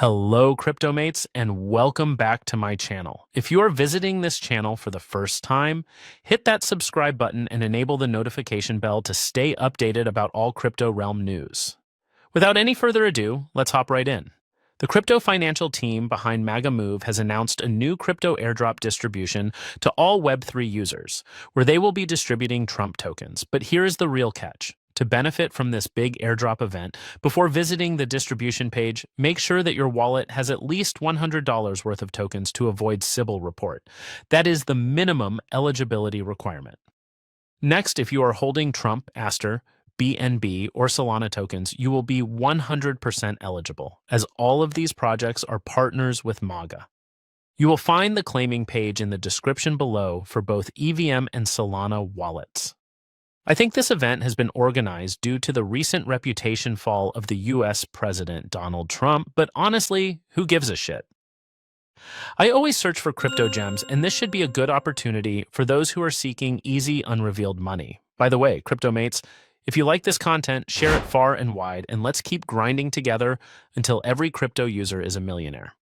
Hello, CryptoMates, and welcome back to my channel. If you are visiting this channel for the first time, hit that subscribe button and enable the notification bell to stay updated about all crypto realm news. Without any further ado, let's hop right in. The crypto financial team behind MagaMove has announced a new crypto airdrop distribution to all Web3 users, where they will be distributing Trump tokens. But here is the real catch. To benefit from this big airdrop event, before visiting the distribution page, make sure that your wallet has at least $100 worth of tokens to avoid Sybil report. That is the minimum eligibility requirement. Next, if you are holding Trump, Aster, BNB, or Solana tokens, you will be 100% eligible, as all of these projects are partners with MAGA. You will find the claiming page in the description below for both EVM and Solana wallets. I think this event has been organized due to the recent reputation fall of the US President Donald Trump, but honestly, who gives a shit? I always search for crypto gems, and this should be a good opportunity for those who are seeking easy, unrevealed money. By the way, CryptoMates, if you like this content, share it far and wide, and let's keep grinding together until every crypto user is a millionaire.